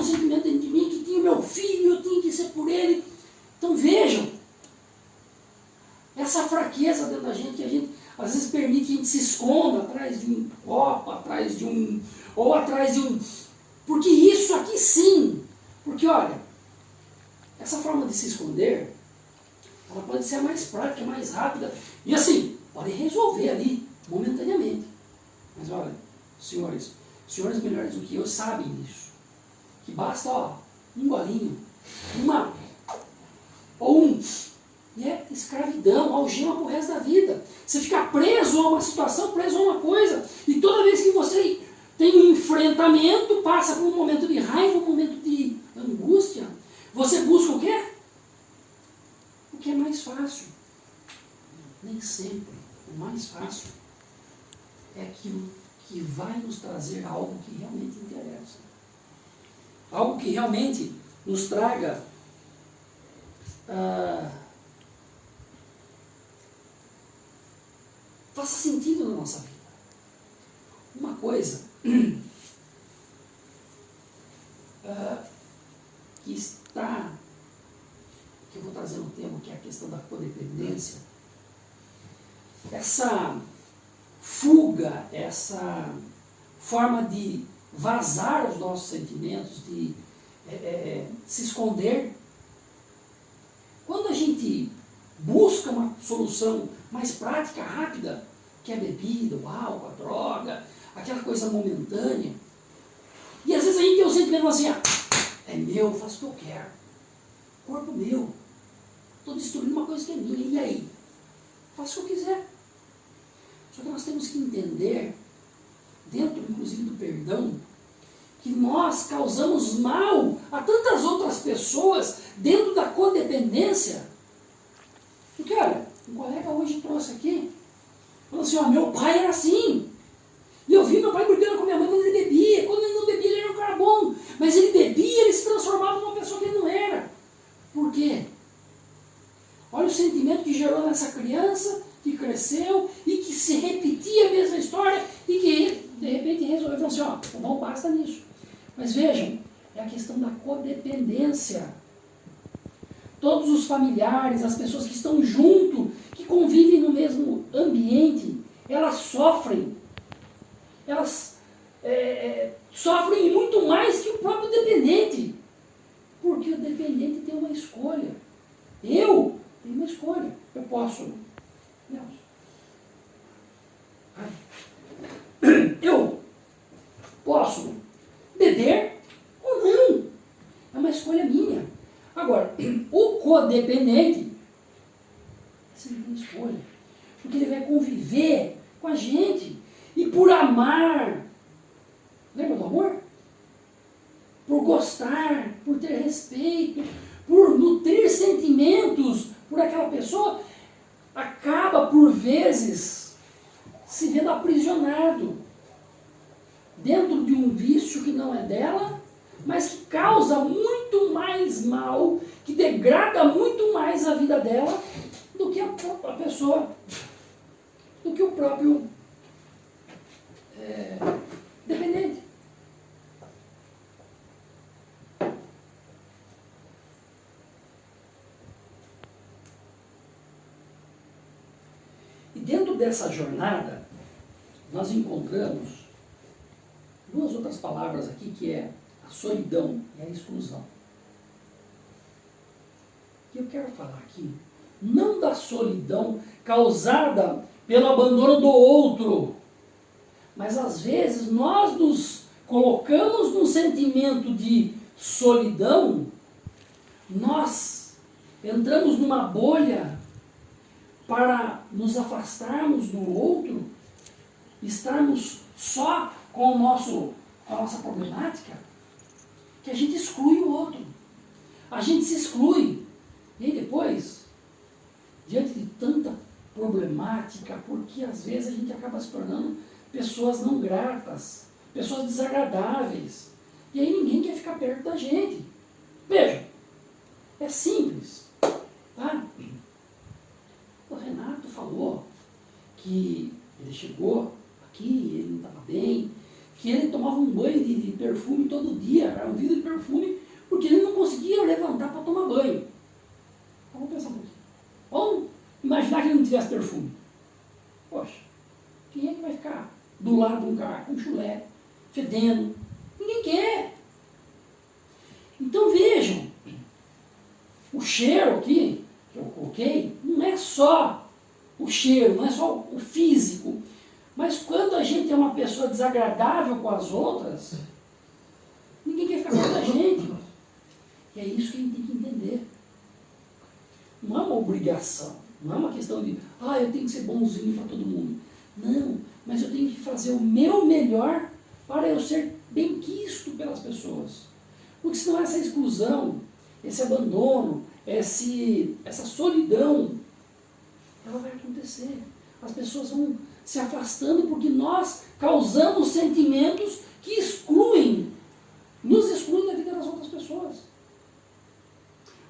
sentimento dentro de mim que tinha meu filho, eu tinha que ser por ele. Então vejam, essa fraqueza dentro da gente, que a gente às vezes permite que a gente se esconda atrás de um copo, atrás de um... ou atrás de um... Porque isso aqui sim, porque olha, essa forma de se esconder, ela pode ser a mais prática, mais rápida, e assim, pode resolver ali, momentaneamente. Mas olha, senhores melhores do que eu sabem disso. Que basta, ó, um golinho, escravidão, algema pro resto da vida. Você fica preso a uma situação, preso a uma coisa, e toda vez que você tem um enfrentamento, passa por um momento de raiva, um momento de angústia, você busca o quê? O que é mais fácil. Nem sempre o mais fácil é aquilo que vai nos trazer algo que realmente interessa. Algo que realmente nos traga faça sentido na nossa vida. Uma coisa que eu vou trazer no tema, que é a questão da codependência, essa fuga, essa forma de vazar os nossos sentimentos, de se esconder. Quando a gente busca uma solução mais prática, rápida, que é a bebida, o álcool, a droga, aquela coisa momentânea, e às vezes a gente tem um sentimento assim, é meu, eu faço o que eu quero, corpo meu, estou destruindo uma coisa que é minha, e aí? Faço o que eu quiser. Só que nós temos que entender, dentro inclusive do perdão, que nós causamos mal a tantas outras pessoas dentro da codependência. Porque olha, um colega hoje trouxe aqui, falou assim, meu pai era assim. E eu vi meu pai brigando com minha mãe quando ele bebia. Quando ele não bebia, ele era um cara bom. Mas ele bebia, ele se transformava numa pessoa que ele não era. Por quê? Olha o sentimento que gerou nessa criança, que cresceu e que se repetia a mesma história e que de repente resolveu falar assim, não basta nisso. Mas vejam, é a questão da codependência. Todos os familiares, as pessoas que estão junto, que convivem no mesmo ambiente, elas sofrem. Elas sofrem muito mais que o próprio dependente. Porque o dependente tem uma escolha. Eu tenho uma escolha. Eu posso... Eu posso beber ou não. É uma escolha minha. Agora, o codependente, essa não tem escolha. Porque ele vai conviver com a gente. E por amar, lembra do amor? Por gostar, por ter respeito, por nutrir sentimentos por aquela pessoa, acaba por vezes se vendo aprisionado dentro de um vício que não é dela, mas que causa muito mais mal, que degrada muito mais a vida dela do que a pessoa, do que o próprio dependente. E dentro dessa jornada, nós encontramos duas outras palavras aqui, que é a solidão e a exclusão. E eu quero falar aqui, não da solidão causada pelo abandono do outro, mas às vezes nós nos colocamos num sentimento de solidão, nós entramos numa bolha para nos afastarmos do outro, estarmos só com a nossa problemática, que a gente exclui o outro. A gente se exclui. E aí depois, diante de tanta problemática, porque às vezes a gente acaba se tornando pessoas não gratas, pessoas desagradáveis. E aí ninguém quer ficar perto da gente. Veja, é simples. Tá? O Renato falou que ele chegou aqui, ele não estava bem, que ele tomava um banho de perfume todo dia, era um vidro de perfume, porque ele não conseguia levantar para tomar banho. Vamos pensar um pouquinho. Vamos imaginar que ele não tivesse perfume. Poxa, quem é que vai ficar do lado de um cara com chulé, fedendo? Ninguém quer. Então vejam, o cheiro aqui, que eu coloquei, não é só o cheiro, não é só o físico, mas quando a gente é uma pessoa desagradável com as outras, ninguém quer ficar perto da gente. E é isso que a gente tem que entender. Não é uma obrigação, não é uma questão de, eu tenho que ser bonzinho para todo mundo. Não, mas eu tenho que fazer o meu melhor para eu ser bem quisto pelas pessoas. Porque senão essa exclusão, esse abandono, essa solidão, ela vai acontecer. As pessoas vão se afastando porque nós causamos sentimentos que nos excluem da vida das outras pessoas.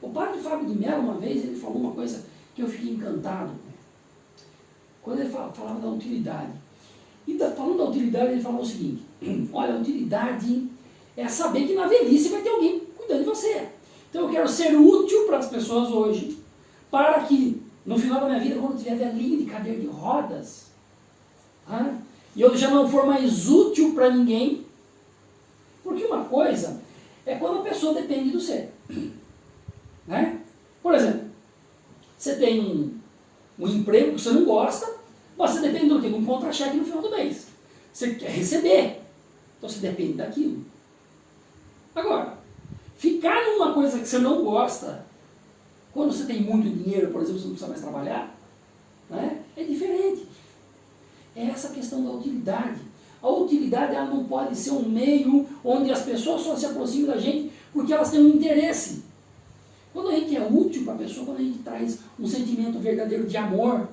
O padre Fábio de Mello, uma vez, ele falou uma coisa que eu fiquei encantado. Quando ele falava da utilidade. E falando da utilidade, ele falou o seguinte, olha, a utilidade é saber que na velhice vai ter alguém cuidando de você. Então eu quero ser útil para as pessoas hoje, para que no final da minha vida, quando eu tiver velhinho de cadeira de rodas, e eu já não for mais útil para ninguém, porque uma coisa é quando a pessoa depende do você. Né? Por exemplo, você tem um emprego que você não gosta, mas você depende do quê? De um contra-cheque no final do mês. Você quer receber, então você depende daquilo. Agora, ficar numa coisa que você não gosta, quando você tem muito dinheiro, por exemplo, você não precisa mais trabalhar, né? É diferente. É essa questão da utilidade. A utilidade ela não pode ser um meio onde as pessoas só se aproximam da gente porque elas têm um interesse. Quando a gente é útil para a pessoa, quando a gente traz um sentimento verdadeiro de amor,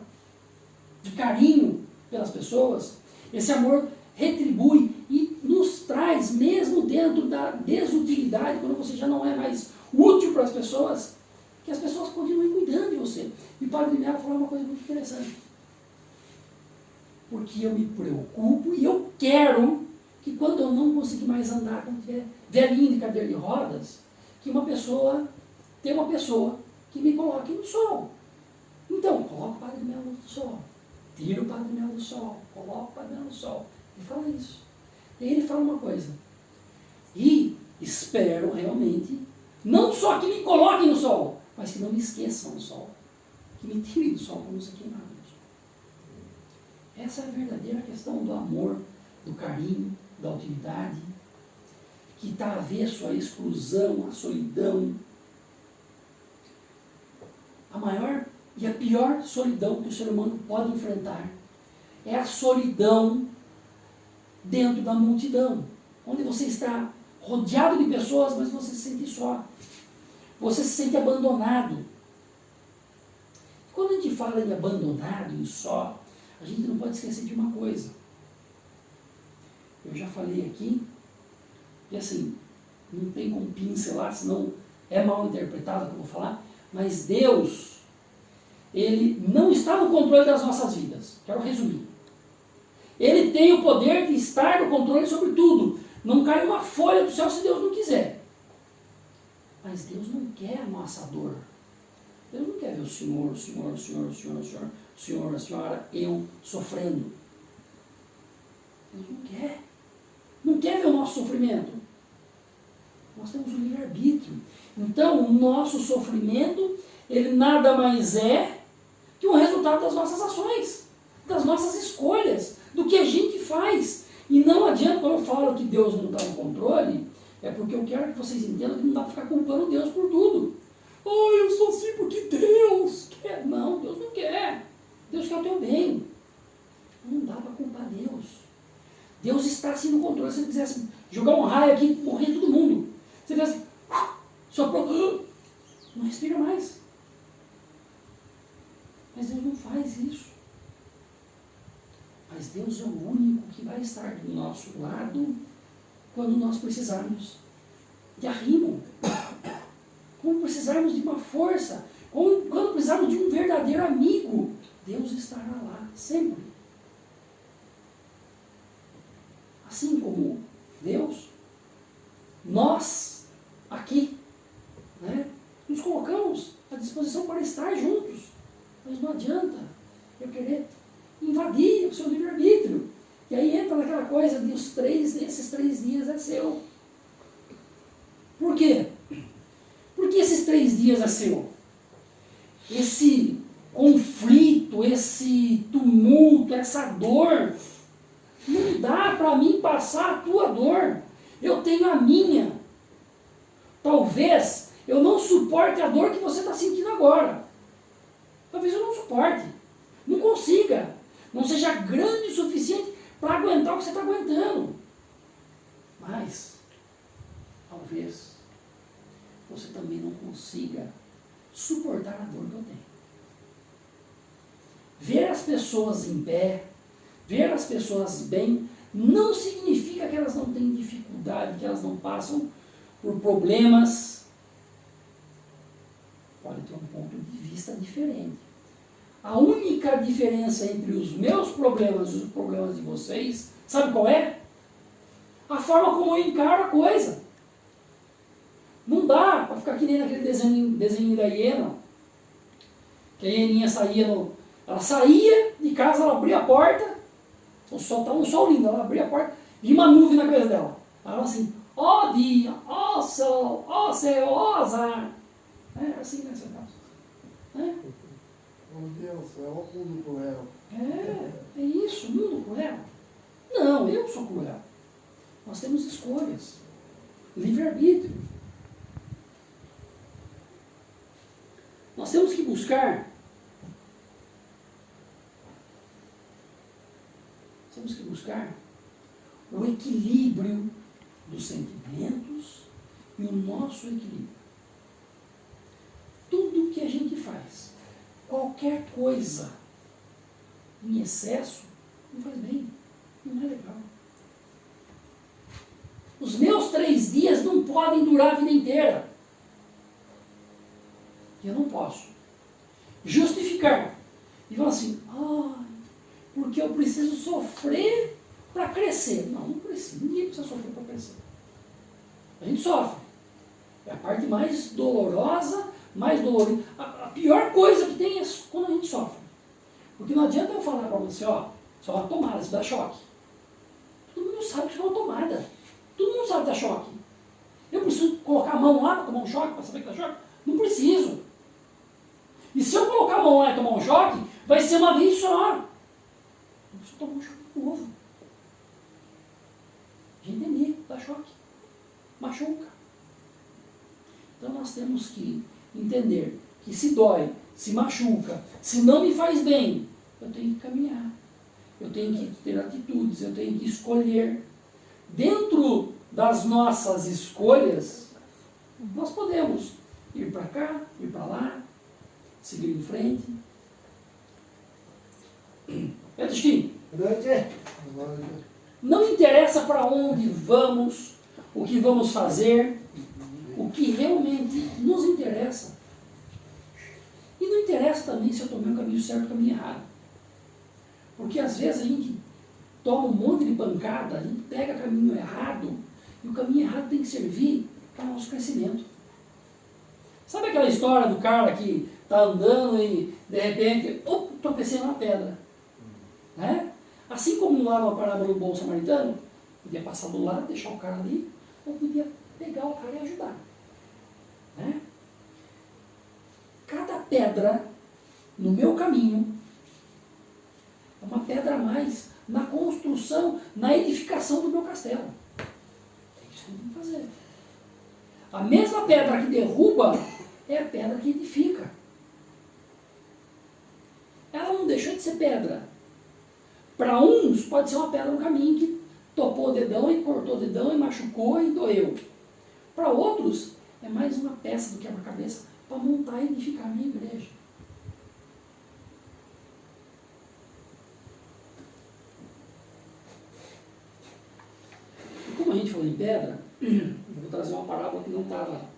de carinho pelas pessoas, esse amor retribui e nos traz, mesmo dentro da desutilidade, quando você já não é mais útil para as pessoas, que as pessoas continuem cuidando de você. E o Padre Mello falou uma coisa muito interessante. Porque eu me preocupo e eu quero que quando eu não conseguir mais andar, quando tiver velhinho de cadeira de rodas, que tenha uma pessoa que me coloque no sol. Então, coloca o Padre Mello no sol. Tira o Padre Mello do sol. Coloca o Padre Mello no sol. Ele fala isso. E aí ele fala uma coisa. E espero realmente, não só que me coloquem no sol, mas que não me esqueçam do sol. Que me tirem do sol para não ser queimado. Essa é a verdadeira questão do amor, do carinho, da utilidade, que está avesso à exclusão, à solidão. A maior e a pior solidão que o ser humano pode enfrentar é a solidão dentro da multidão, onde você está rodeado de pessoas, mas você se sente só. Você se sente abandonado. Quando a gente fala em abandonado e só, a gente não pode esquecer de uma coisa. Eu já falei aqui, e assim, não tem como pincelar, senão é mal interpretado o que eu vou falar, mas Deus, Ele não está no controle das nossas vidas. Quero resumir. Ele tem o poder de estar no controle sobre tudo. Não cai uma folha do céu se Deus não quiser. Mas Deus não quer a nossa dor. Deus não quer ver o senhor, a senhora, eu sofrendo. Deus não quer. Não quer ver o nosso sofrimento. Nós temos o livre-arbítrio. Então, o nosso sofrimento, ele nada mais é que um resultado das nossas ações, das nossas escolhas, do que a gente faz. E não adianta, quando eu falo que Deus não está no controle, é porque eu quero que vocês entendam que não dá para ficar culpando Deus por tudo. Eu sou assim porque Deus quer. Não, Deus não quer. Deus quer o teu bem. Não dá para culpar Deus. Deus está assim no controle. Se ele quisesse jogar um raio aqui, morrer todo mundo. Se ele quisesse, soprou, não respira mais. Mas Deus não faz isso. Mas Deus é o único que vai estar do nosso lado quando nós precisarmos de arrimo. Quando precisarmos de uma força, quando precisarmos de um verdadeiro amigo, Deus estará lá, sempre. Assim como Deus. Nós, aqui, né, nos colocamos à disposição para estar juntos. Mas não adianta eu querer invadir o seu livre-arbítrio. E aí entra naquela coisa de esses 3 dias é seu. Por quê? Porque esses 3 dias é seu. Esse conflito, esse tumulto, essa dor, não dá para mim passar a tua dor. Eu tenho a minha. Talvez eu não suporte a dor que você está sentindo agora. Talvez eu não suporte. Não consiga. Não seja grande o suficiente para aguentar o que você está aguentando. Mas, talvez, você também não consiga suportar a dor que eu tenho. Ver as pessoas em pé, ver as pessoas bem, não significa que elas não têm dificuldade, que elas não passam por problemas. Pode ter um ponto de vista diferente. A única diferença entre os meus problemas e os problemas de vocês, sabe qual é? A forma como eu encaro a coisa. Não dá para ficar que nem naquele desenho da hiena, que a hieninha ela saía de casa, ela abria a porta, o sol estava um sol lindo, ela abria a porta, vinha uma nuvem na cabeça dela. Ela falava assim, ó dia, ó sol, ó céu, ó azar. É assim, né, seu Carlos? Meu Deus, é o mundo cruel. É isso, mundo cruel. Não, eu sou cruel. Nós temos escolhas. Livre-arbítrio. Nós temos que buscar. O equilíbrio dos sentimentos e o nosso equilíbrio. Tudo que a gente faz, qualquer coisa em excesso, não faz bem, não é legal. Os meus 3 dias não podem durar a vida inteira. Eu não posso justificar e falar assim, porque eu preciso sofrer para crescer. Não, não precisa, ninguém precisa sofrer para crescer. A gente sofre. É a parte mais dolorosa, mais dolorida. A pior coisa que tem é quando a gente sofre. Porque não adianta eu falar para você, isso é uma tomada, isso dá choque. Todo mundo sabe que isso é uma tomada. Todo mundo sabe que dá choque. Eu preciso colocar a mão lá para tomar um choque, para saber que dá choque? Não preciso. E se eu colocar a mão lá e tomar um choque, vai ser uma vez só. Eu preciso tomar um choque novo. Já entendi, dá choque. Machuca. Então nós temos que entender que se dói, se machuca, se não me faz bem, eu tenho que caminhar. Eu tenho que ter atitudes, eu tenho que escolher. Dentro das nossas escolhas, nós podemos ir para cá, ir para lá, seguir em frente. Edisquim, não interessa para onde vamos, o que vamos fazer, o que realmente nos interessa. E não interessa também se eu tomei o caminho certo ou o caminho errado. Porque às vezes a gente toma um monte de pancada, a gente pega o caminho errado, e o caminho errado tem que servir para o nosso crescimento. Sabe aquela história do cara que está andando e de repente, tropecei na pedra? Né? Assim como lá na parábola do bom samaritano, podia passar do lado, deixar o cara ali, ou podia pegar o cara e ajudar. Né? Cada pedra no meu caminho é uma pedra a mais na construção, na edificação do meu castelo. É isso que eu tenho que fazer. A mesma pedra que derruba é a pedra que edifica. Ela não deixou de ser pedra. Para uns pode ser uma pedra no caminho que topou o dedão e cortou o dedão e machucou e doeu. Para outros é mais uma peça do quebra-cabeça para montar e edificar a minha igreja. E como a gente falou em pedra, eu vou trazer uma parábola que não estava